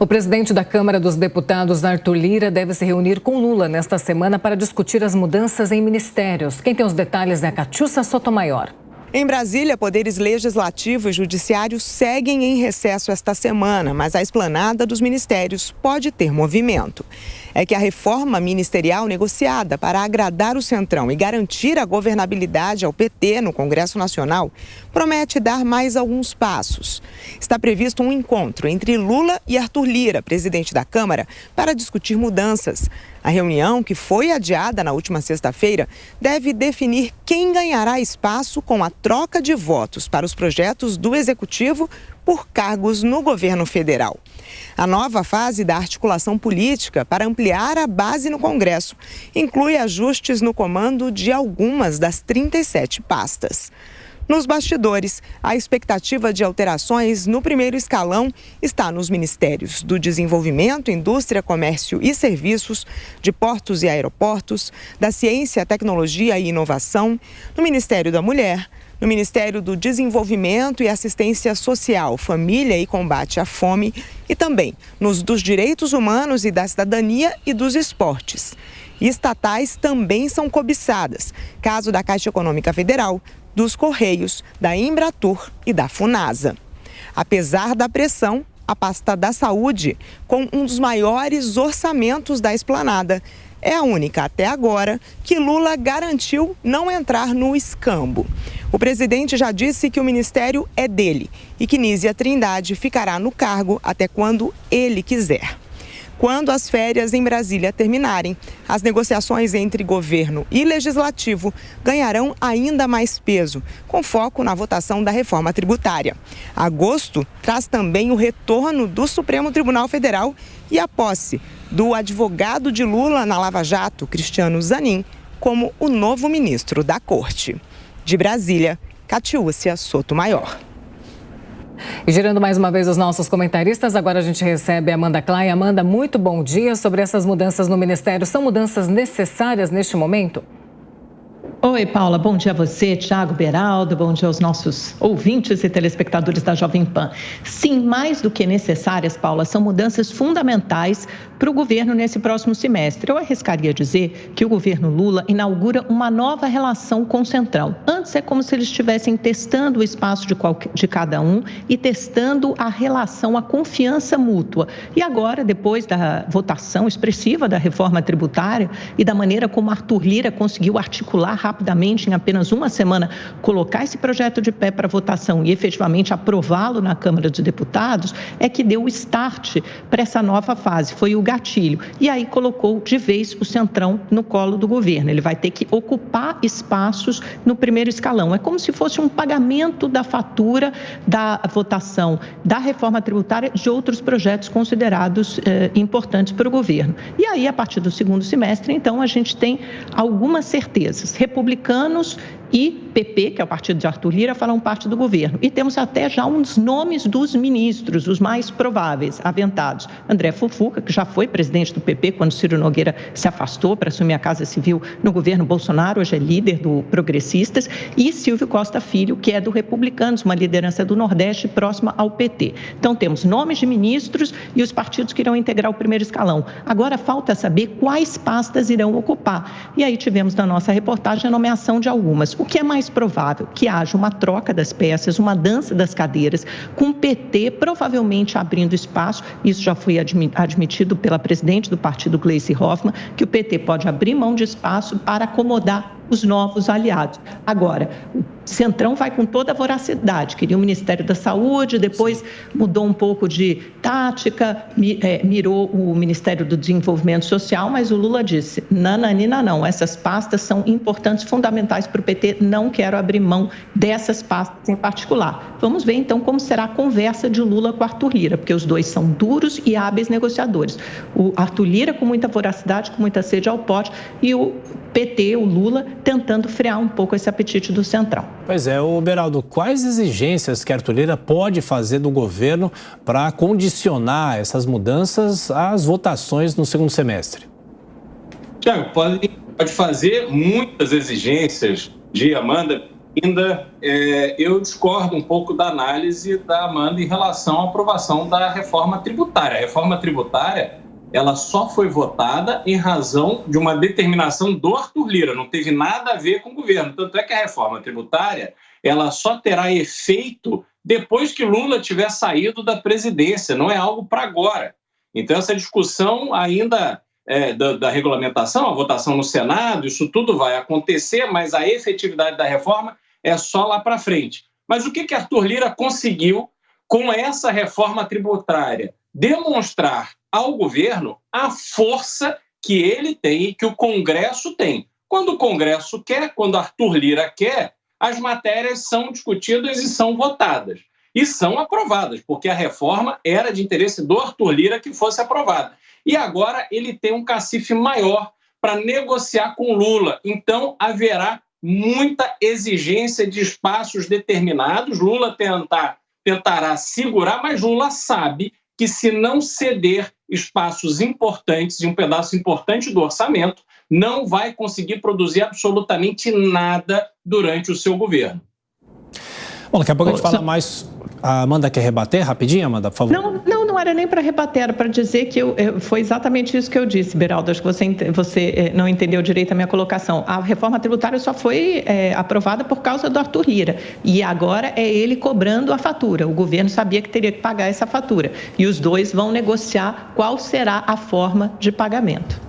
O presidente da Câmara dos Deputados, Arthur Lira, deve se reunir com Lula nesta semana para discutir as mudanças em ministérios. Quem tem os detalhes é a Catiúcia Sotomayor. Em Brasília, poderes legislativo e judiciário seguem em recesso esta semana, mas a esplanada dos ministérios pode ter movimento. É que a reforma ministerial negociada para agradar o Centrão e garantir a governabilidade ao PT no Congresso Nacional promete dar mais alguns passos. Está previsto um encontro entre Lula e Arthur Lira, presidente da Câmara, para discutir mudanças. A reunião, que foi adiada na última sexta-feira, deve definir quem ganhará espaço com a troca de votos para os projetos do Executivo por cargos no governo federal. A nova fase da articulação política para ampliar a base no Congresso inclui ajustes no comando de algumas das 37 pastas. Nos bastidores, a expectativa de alterações no primeiro escalão está nos ministérios do Desenvolvimento, Indústria, Comércio e Serviços, de Portos e Aeroportos, da Ciência, Tecnologia e Inovação, no Ministério da Mulher, no Ministério do Desenvolvimento e Assistência Social, Família e Combate à Fome e também nos dos Direitos Humanos e da Cidadania e dos Esportes. E estatais também são cobiçadas, caso da Caixa Econômica Federal, dos Correios, da Embratur e da Funasa. Apesar da pressão, a pasta da Saúde, com um dos maiores orçamentos da esplanada, é a única até agora que Lula garantiu não entrar no escambo. O presidente já disse que o ministério é dele e que Nízia Trindade ficará no cargo até quando ele quiser. Quando as férias em Brasília terminarem, as negociações entre governo e legislativo ganharão ainda mais peso, com foco na votação da reforma tributária. Agosto traz também o retorno do Supremo Tribunal Federal e a posse do advogado de Lula na Lava Jato, Cristiano Zanin, como o novo ministro da Corte. De Brasília, Catiúcia Sotomayor. E girando mais uma vez os nossos comentaristas, agora a gente recebe a Amanda Klein. Amanda, muito bom dia. Sobre essas mudanças no Ministério, são mudanças necessárias neste momento? Oi, Paula, bom dia a você, Thiago Beraldo, bom dia aos nossos ouvintes e telespectadores da Jovem Pan. Sim, mais do que necessárias, Paula, são mudanças fundamentais para o governo nesse próximo semestre. Eu arriscaria dizer que o governo Lula inaugura uma nova relação com o Centrão. Antes é como se eles estivessem testando o espaço de cada um e testando a relação, a confiança mútua. E agora, depois da votação expressiva da reforma tributária e da maneira como Arthur Lira conseguiu articular rapidamente, em apenas uma semana, colocar esse projeto de pé para votação e efetivamente aprová-lo na Câmara dos Deputados, é que deu o start para essa nova fase, foi o gatilho. E aí colocou de vez o Centrão no colo do governo. Ele vai ter que ocupar espaços no primeiro escalão. É como se fosse um pagamento da fatura da votação da reforma tributária de outros projetos considerados importantes para o governo. E aí, a partir do segundo semestre, então, a gente tem algumas certezas. Republicanos e PP, que é o partido de Arthur Lira, farão parte do governo. E temos até já uns nomes dos ministros, os mais prováveis, aventados. André Fufuca, que já foi presidente do PP quando Ciro Nogueira se afastou para assumir a Casa Civil no governo Bolsonaro, hoje é líder do Progressistas, e Silvio Costa Filho, que é do Republicanos, uma liderança do Nordeste próxima ao PT. Então, temos nomes de ministros e os partidos que irão integrar o primeiro escalão. Agora, falta saber quais pastas irão ocupar. E aí tivemos na nossa reportagem a nomeação de algumas. O que é mais provável? Que haja uma troca das peças, uma dança das cadeiras, com o PT provavelmente abrindo espaço, isso já foi admitido pela presidente do partido, Gleisi Hoffmann, que o PT pode abrir mão de espaço para acomodar os novos aliados. Agora, o Centrão vai com toda a voracidade, queria o Ministério da Saúde, depois mudou um pouco de tática, mirou o Ministério do Desenvolvimento Social, mas o Lula disse, nananina não, essas pastas são importantes, fundamentais para o PT, não quero abrir mão dessas pastas em particular. Vamos ver então como será a conversa de Lula com Arthur Lira, porque os dois são duros e hábeis negociadores. O Arthur Lira com muita voracidade, com muita sede ao pote, e o PT, o Lula, tentando frear um pouco esse apetite do Centrão. Pois é, Beraldo, quais exigências que Arthur Lira pode fazer do governo para condicionar essas mudanças às votações no segundo semestre? Tiago, pode fazer muitas exigências, Amanda, Ainda eu discordo um pouco da análise da Amanda em relação à aprovação da reforma tributária. A reforma tributária, ela só foi votada em razão de uma determinação do Arthur Lira, não teve nada a ver com o governo. Tanto é que a reforma tributária, ela só terá efeito depois que Lula tiver saído da presidência, não é algo para agora. Então, essa discussão ainda da regulamentação, a votação no Senado, isso tudo vai acontecer, mas a efetividade da reforma é só lá para frente. Mas o que Arthur Lira conseguiu com essa reforma tributária? Demonstrar ao governo a força que ele tem e que o Congresso tem. Quando o Congresso quer, quando Arthur Lira quer, as matérias são discutidas e são votadas. E são aprovadas, porque a reforma era de interesse do Arthur Lira que fosse aprovada. E agora ele tem um cacife maior para negociar com Lula. Então haverá muita exigência de espaços determinados. Lula tentará segurar, mas Lula sabe que se não ceder espaços importantes e um pedaço importante do orçamento, não vai conseguir produzir absolutamente nada durante o seu governo. Bom, daqui a pouco a gente fala mais. A Amanda quer rebater rapidinho, Amanda, por favor? Não era nem para rebater, era para dizer que foi exatamente isso que eu disse, Beraldo. Acho que você não entendeu direito a minha colocação. A reforma tributária só foi aprovada por causa do Arthur Lira. E agora é ele cobrando a fatura. O governo sabia que teria que pagar essa fatura. E os dois vão negociar qual será a forma de pagamento.